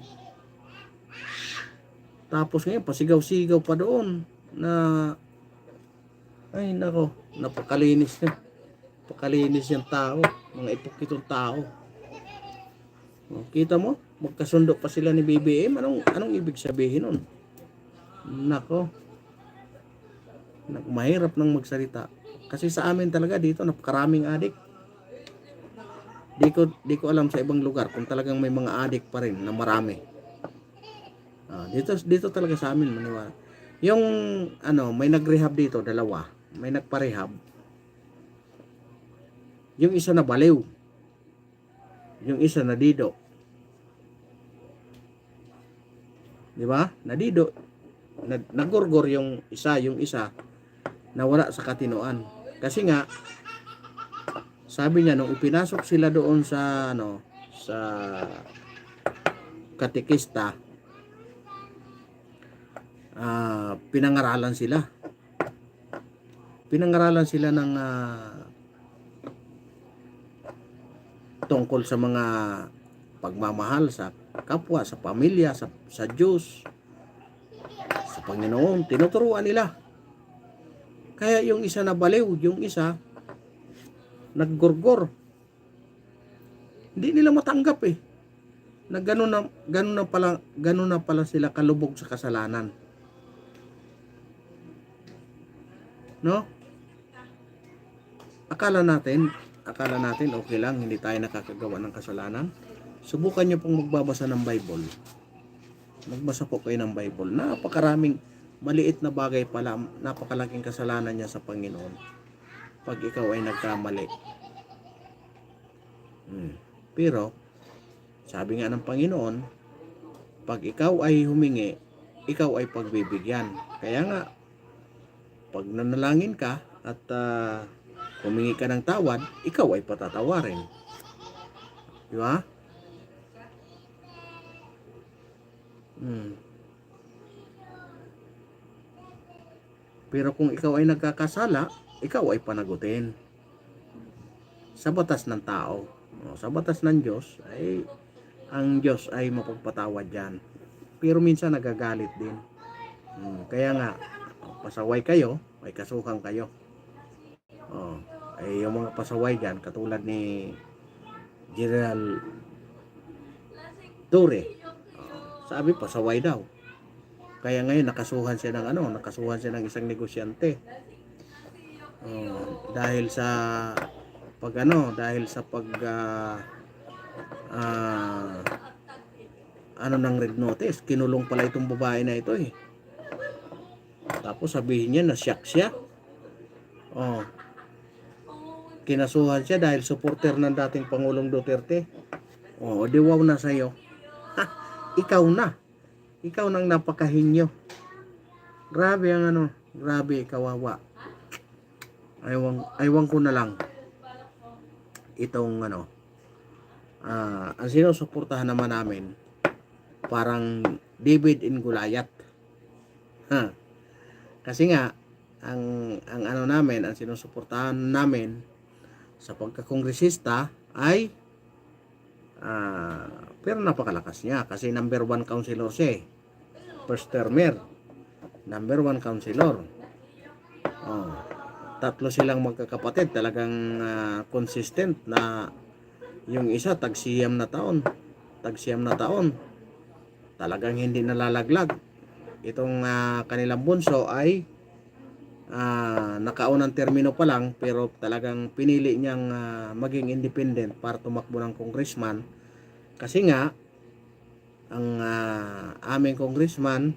Tapos ngayon, pasigaw-sigaw pa doon na ay nako, napakalinis niya. Napakalinis yung tao. Mga ipokitong tao. Kita mo? Magkasundo pa sila ni BBM. Anong ibig sabihin nun? Nako. Mahirap nang magsalita. Kasi sa amin talaga dito, napakaraming adik. Di ko alam sa ibang lugar kung talagang may mga adik pa rin na marami. Dito talaga sa amin maniwala. Yung may nag-rehab dito, dalawa. May nagpa-rehab. Yung isa na baliw. Yung isa na dido. Di ba? Nadido. Nagurgor yung isa nawala sa katinoan. Kasi nga sabi niya nung ipinasok sila doon sa sa katekista, pinangaralan sila ng tungkol sa mga pagmamahal sa kapwa, sa pamilya, sa Diyos, sa Panginoon. Tinuturuan nila. Kaya yung isa na baliw, yung isa naggurgor. Hindi nila matanggap eh. Na ganun na pala sila kalubog sa kasalanan. No? Akala natin okay lang, hindi tayo nakakagawa ng kasalanan. Subukan niyo pong magbabasa ng Bible. Magbasa po kayo ng Bible. Napakaraming maliit na bagay pala, napakalaking kasalanan niya sa Panginoon pag ikaw ay nagkamali. Pero sabi nga ng Panginoon, pag ikaw ay humingi, ikaw ay pagbibigyan. Kaya nga, pag nanalangin ka at humingi ka ng tawad, ikaw ay patatawarin. Di ba? Pero kung ikaw ay nagkakasala, ikaw ay panagutin. Sa batas ng tao, sa batas ng Diyos, ay ang Diyos ay mapagpatawad yan. Pero minsan nagagalit din. Kaya nga, pasaway kayo, may kasuhan kayo. Ay yung mga pasaway dyan, katulad ni General Torre, sabi pasaway daw. Kaya ngayon nakasuhan siya ng isang negosyante. Dahil sa pag ng red notice, kinulong pala itong babae na ito eh. Tapos sabihin niya na shock siya. Kinasuhan siya dahil supporter ng dating Pangulong Duterte. Di wow na sa'yo. Ikaw na. Ikaw nang napakahinyo. Grabe ang grabe, kawawa. Aywan ko na lang. Itong ang sinusuportahan naman namin, parang David and Goliath. Kasi nga, ang namin, ang sinusuportahan namin sa pagkakongresista ay pero napakalakas niya kasi number 1 councilor siya eh. First termer, number 1 councilor. Tatlo silang magkakapatid, talagang consistent na yung isa tag-siyam na taon, talagang hindi nalalaglag. Itong kanilang bunso ay nakaunang termino pa lang, pero talagang pinili niyang maging independent para tumakbo ng congressman. Kasi nga ang aming congressman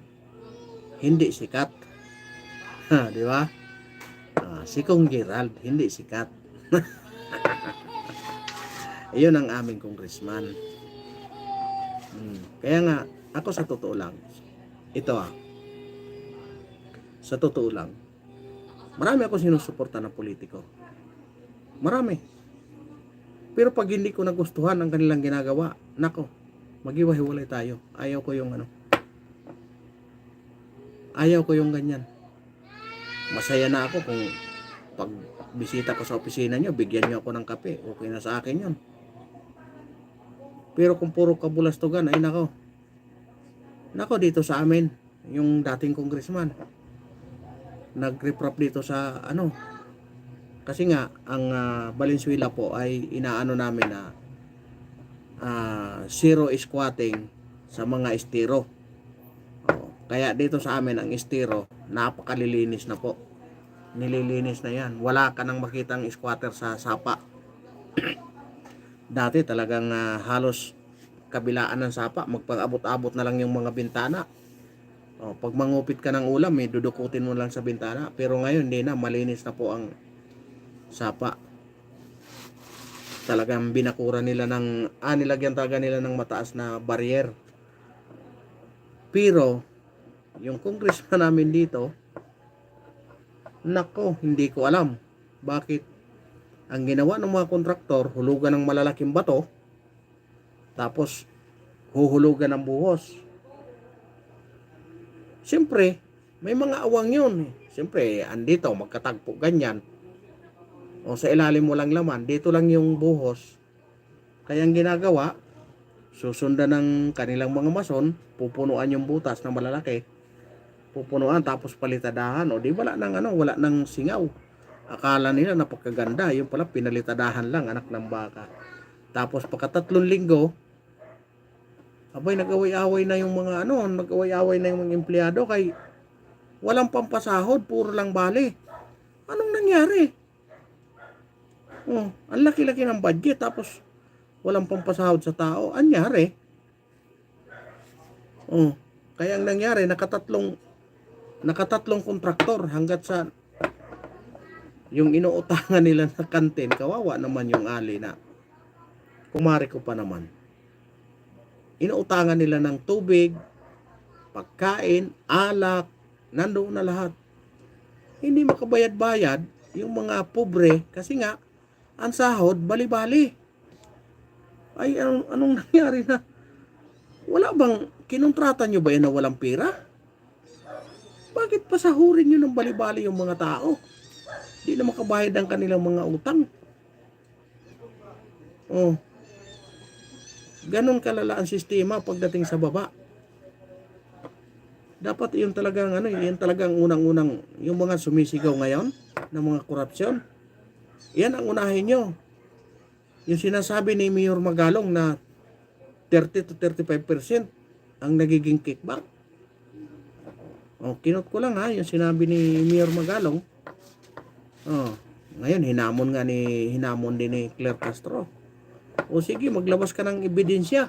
hindi sikat. Di ba? Si Kong Gerald hindi sikat. Iyon ang aming congressman. Kaya nga ako sa totoo lang, sa totoo lang, marami ako sinusuporta ng politiko. Marami. Pero pag hindi ko nagustuhan ang kanilang ginagawa, nako, maghiwa-hiwalay tayo. Ayaw ko yung ganyan. Masaya na ako kung pag bisita ko sa opisina nyo, bigyan nyo ako ng kape. Okay na sa akin yun. Pero kung puro kabulastugan, ay nako. Nako, dito sa amin, yung dating congressman, nag-reprop dito sa kasi nga ang Valenzuela po ay inaano namin na zero squatting sa mga estero. Kaya dito sa amin ang estero napakalilinis na po. Nililinis na yan. Wala ka nang makitang squatter sa sapa. Dati talagang halos kabilaan ng sapa, magpang-abot-abot na lang yung mga bintana. Pag mangupit ka ng ulam, dudukutin mo lang sa bintana. Pero ngayon, hindi na. Malinis na po ang sapa. Talagang binakura nila nilagyan talaga nila ng mataas na barrier. Pero, yung congressman namin dito, nako, hindi ko alam. Bakit? Ang ginawa ng mga kontraktor, hulugan ng malalaking bato, tapos huhulugan ng buhos. Siyempre, may mga awang yun. Siyempre, andito, magkatagpo ganyan. Sa ilalim mo lang laman, dito lang yung buhos. Kaya ang ginagawa, susundan ng kanilang mga mason, pupunuan yung butas na malalaki. Pupunuan, tapos palitadahan. Di wala nang singaw. Akala nila napakaganda. Yung pala, pinalitadahan lang, anak ng baka. Tapos pagka 3 linggo, nag-away-away na yung mga nag-away-away na yung mga empleyado kay walang pampasahod, puro lang bali. Anong nangyari? Ang laki-laki ng budget tapos walang pampasahod sa tao. Anyari? Kaya ang nangyari, nakatatlong kontraktor hanggat sa yung inuutangan nila na kantin, kawawa naman yung ali na kumari ko pa naman. Inuutangan nila ng tubig, pagkain, alak, nandoon na lahat. Hindi makabayad-bayad yung mga pobre kasi nga ang sahod bali-bali. Ay, anong nangyari na? Wala bang, kinontrata nyo ba yan na walang pera? Bakit pasahurin nyo ng bali-bali yung mga tao? Di na makabayad ang kanilang mga utang. Oh, ganon kalala ang sistema pagdating sa baba. Dapat yun talagang yun talagang unang-unang yung mga sumisigaw ngayon ng mga korupsyon. Yan ang unahin nyo. Yung sinasabi ni Mayor Magalong na 30 to 35% ang nagiging kickback. Oh, kinot ko lang yung sinabi ni Mayor Magalong. Oh, ngayon hinamon din ni Claire Castro. O sige, maglabas ka ng ebidensya.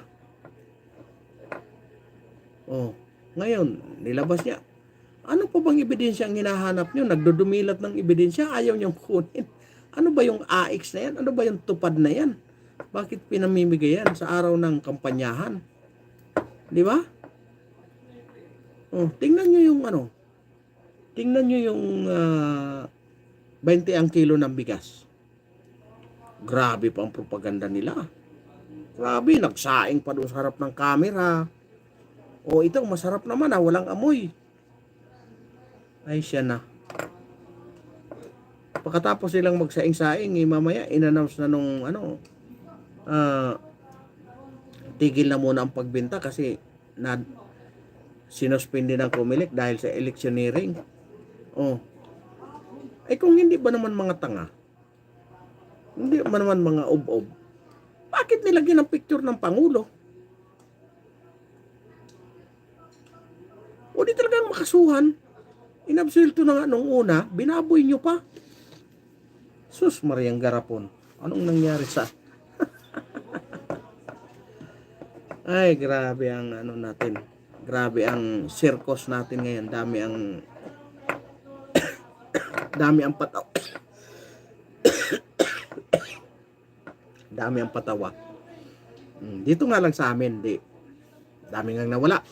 Oh, ngayon nilabas niya. Ano pa bang ebidensya ang hinahanap niyo? Nagdudumilat ng ebidensya, ayaw niyong kunin. Ano ba yung AX na yan? Ano ba yung tupad na yan? Bakit pinamimigay yan sa araw ng kampanyahan? Di ba? Oh, tingnan niyo yung Tingnan niyo yung 20 ang kilo ng bigas. Grabe pa ang propaganda nila. Grabe, nagsaing pa doon sa harap ng camera. O ito, masarap naman walang amoy. Ay siya na. Pagkatapos silang magsaing-saing, mamaya in-announce na nung tigil na muna ang pagbenta kasi sinuspindi ng Comelec dahil sa electioneering. Oh. Ay kung hindi ba naman mga tanga? Hindi ba naman mga ob-ob? Bakit nilagyan ng picture ng Pangulo? O di talagang makasuhan. Inabsuelto na nga nung una, binaboy nyo pa. Sus, Mariang Garapon. Anong nangyari sa... Ay, grabe ang natin. Grabe ang circus natin ngayon. Dami ang patawa. Dami ang patawa. Dito nga lang sa amin, dami ngang nawala.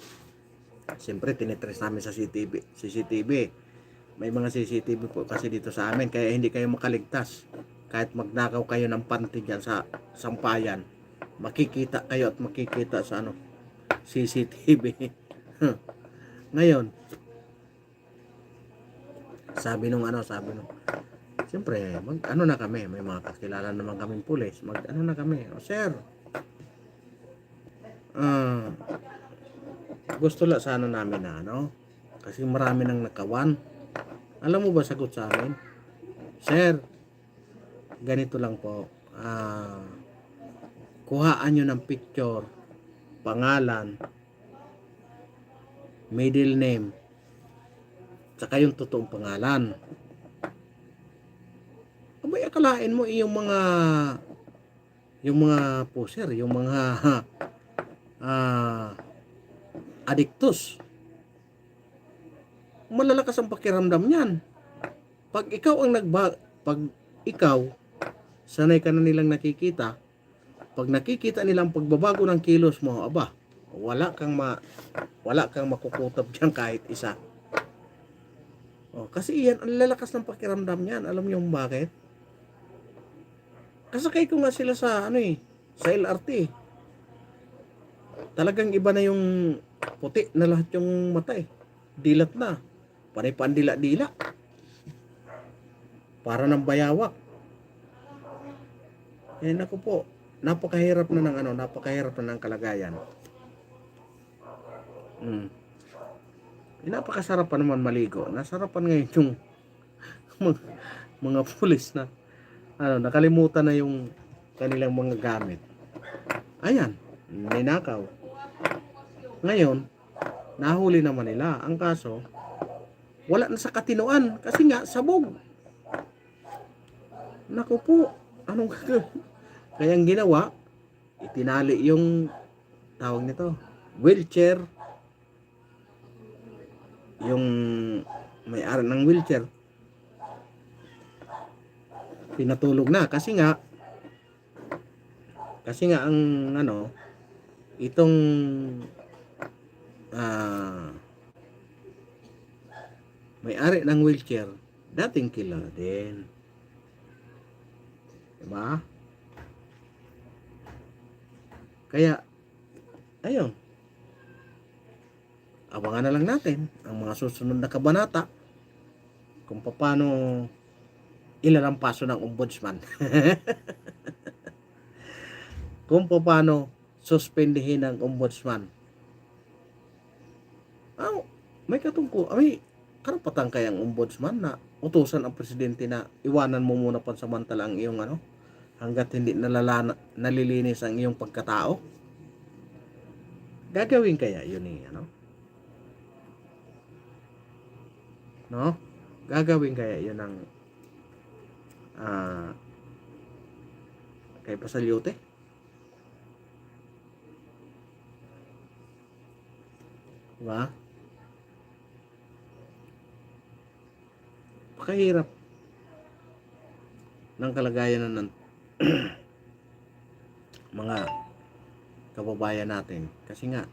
Siyempre, tinitrace namin sa CCTV. May mga CCTV po kasi dito sa amin, kaya hindi kayo makaligtas. Kahit magnakaw kayo ng panty dyan sa sampayan, makikita kayo at makikita sa CCTV. Ngayon, sabi nung siyempre, na kami, may mga kakilala naman kaming pulis, na kami, sir, gusto lang sana namin na kasi marami nang nakawan. Alam mo ba sagot sa amin? Sir, ganito lang po, kuhaan nyo ng picture, pangalan, middle name, saka yung totoong pangalan. Abay, akalain mo yung mga poser, yung mga adictus, malalakas ang pakiramdam niyan. Pag ikaw sanay ka na nilang nakikita, pag nakikita nilang pagbabago ng kilos mo, wala kang makukutab diyan kahit isa. Kasi iyan ang lalakas ng pakiramdam niyan. Alam niyo bakit? Kasakay ko nga sila sa sa LRT. Talagang iba na yung puti na lahat yung mata Dilat na. Panay pandila-dila. Para ng bayawak. Naku po, napakahirap na ng kalagayan. Napakasarap pa naman maligo. Nasarapan ngayon yung mga pulis na nakalimutan na yung kanilang mga gamit. Ayan, ninakaw. Ngayon, nahuli naman nila. Ang kaso, wala na sa katinuan kasi nga sabog. Naku po, anong gagawin? Kaya ang ginawa, itinali yung tawag nito, wheelchair yung may-ari ng wheelchair, pinatulog na kasi nga ang ano, itong ah, may-ari ng wheelchair dating kilala din, diba? Kaya ayun, abangan na lang natin ang mga susunod na kabanata kung paano ilalampaso ng ombudsman. Kung paano suspendihin ng ombudsman. May karapatan kayang ombudsman na utusan ang presidente na iwanan mo muna pansamantala ang iyong hanggat hindi nalilinis ang iyong pagkatao. Gagawin kaya yun no? Gagawin kaya yun ng kay Pasalyote? Diba? Pakahirap ng kalagayan ng mga kababayan natin. Kasi nga,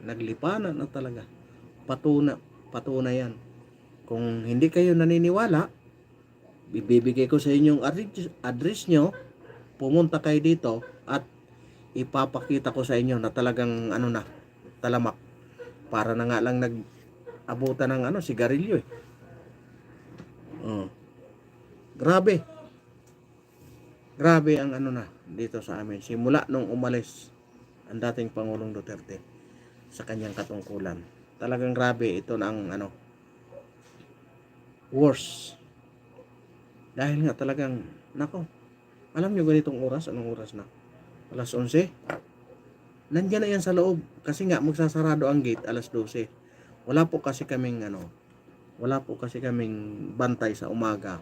naglipanan na talaga. Patuna yan. Kung hindi kayo naniniwala, ibibigay ko sa inyong address nyo, pumunta kayo dito at ipapakita ko sa inyo na talagang talamak. Para na nga lang nag-abutan ng sigarilyo eh. Grabe ang dito sa amin. Simula nung umalis ang dating Pangulong Duterte sa kanyang katungkulan. Talagang grabe ito na ang worse. Dahil nga talagang, alam nyo ganitong oras, anong oras na? Alas 11? Nandiyan na yan sa loob. Kasi nga, magsasarado ang gate, alas 12. Wala po kasi kaming bantay sa umaga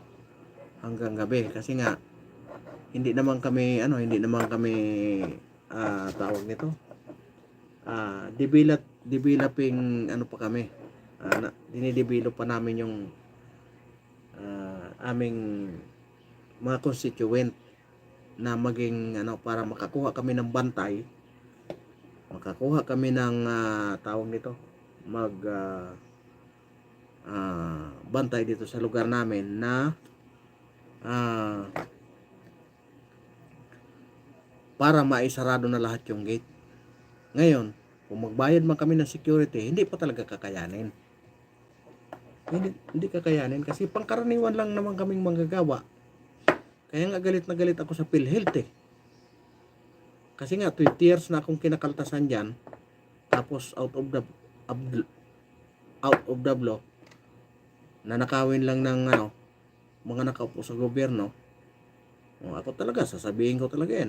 hanggang gabi. Kasi nga, hindi naman kami, tawag nito, developing, pa kami. Dinidevelop pa namin yung aming mga constituent na maging para makakuha kami ng bantay, makakuha kami ng tawag nito, bantay dito sa lugar namin na para maisarado na lahat yung gate. Ngayon, kung magbayad man kami ng security, hindi pa talaga kakayanin. Hindi kakayanin kasi pangkaraniwan lang naman kaming manggagawa. Kaya nga galit na galit ako sa PhilHealth eh. Kasi nga 20 years na akong kinakaltasan diyan, tapos out of the blue, nanakawin lang ng mga nakaupo sa gobyerno. Ako talaga, sasabihin ko talaga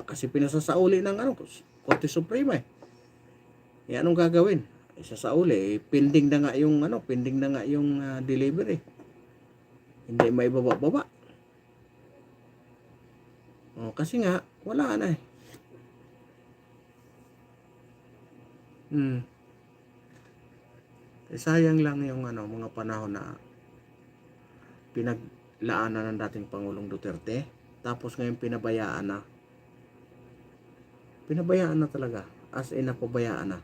kasi pinasasauli ng Korte Suprema eh. Anong gagawin? Sasauli, pending na nga yung delivery. Hindi maibaba-baba. Kasi nga, wala na eh. Sayang lang yung mga panahon na pinaglaanan ng dating Pangulong Duterte, tapos ngayon pinabayaan na talaga, as in napabayaan na.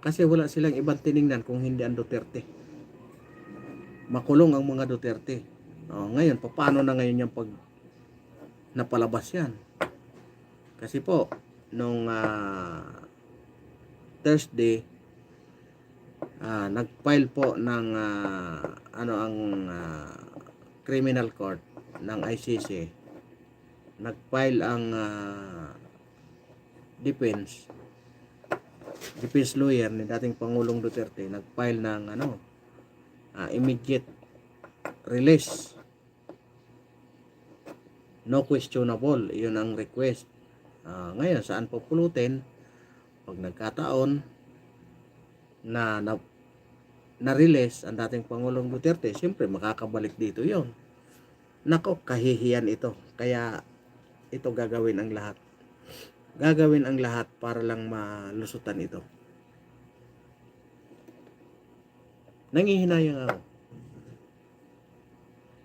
Kasi wala silang ibang tiningnan kung hindi ang Duterte. Makulong ang mga Duterte. Ngayon, paano na ngayon yung pag napalabas yan? Kasi po, nung Thursday, nag-file po ng ang criminal court ng ICC. Nag-file ang defense lawyer ni dating Pangulong Duterte, nag-file ng immediate release, no questionable, yun ang request. Ngayon, saan pupulutin pag nagkataon na-release ang dating Pangulong Duterte? Siyempre makakabalik dito yon. Kahihiyan ito. Kaya ito gagawin ang lahat para lang malusutan ito. Nangihinayang ako.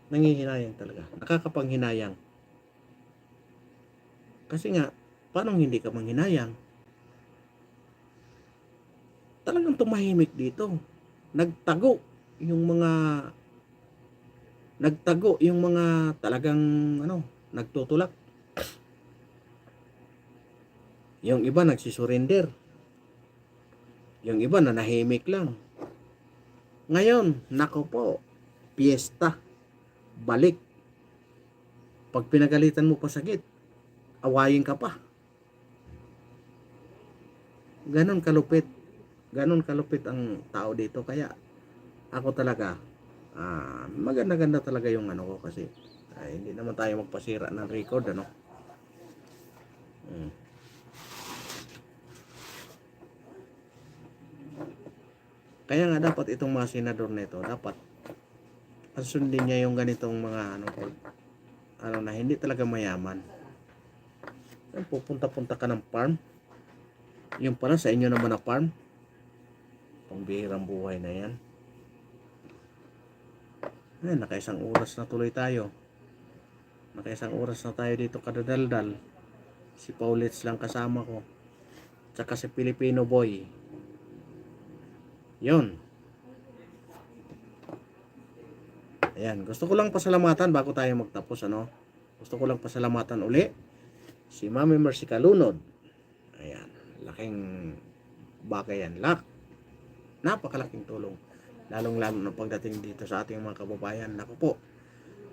Nangihinayang talaga. Nakakapanghinayang. Kasi nga, paano hindi ka manghinayang? Talagang tumahimik dito. Nagtago yung mga talagang nagtutulak. Yung iba nagsisurrender. Yung iba nanahimik lang. Ngayon, nako po, piyesta, balik. Pag pinagalitan mo pa sagit, awayin ka pa. Ganon kalupit. Ganon kalupit ang tao dito. Kaya ako talaga, maganda-ganda talaga yung ko kasi hindi naman tayo magpasira ng record, Kaya nga dapat itong mga senador na ito, dapat sundin niya yung ganitong mga na hindi talaga mayaman. Pupunta-punta ka ng farm, yung pala sa inyo naman na farm, pambihirang buhay na yan. Nakaisang oras na tuloy tayo. Nakaisang oras na tayo dito kadadaldal. Si Paulits lang kasama ko, tsaka si Filipino boy. Yon. Ayan, gusto ko lang pasalamatan bago tayo magtapos, Gusto ko lang pasalamatan uli si Mami Mercy Calunod. Ayan, laking bagay yan. Napakalaking tulong. Lalong-lalo na pagdating dito sa ating mga kababayan. Naku po,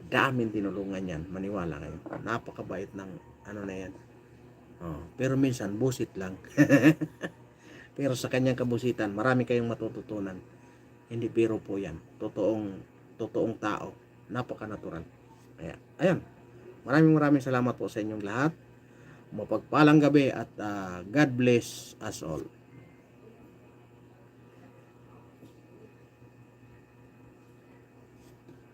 daming tinulungan yan. Maniwala kayo. Napakabait ng na yan. Pero minsan, busit lang. Pero sa kanyang kabusitan, marami kayong matututunan. Hindi biro po yan. Totoong tao. Napaka-natural. Ayan. Maraming salamat po sa inyong lahat. Mapagpalang gabi at God bless us all.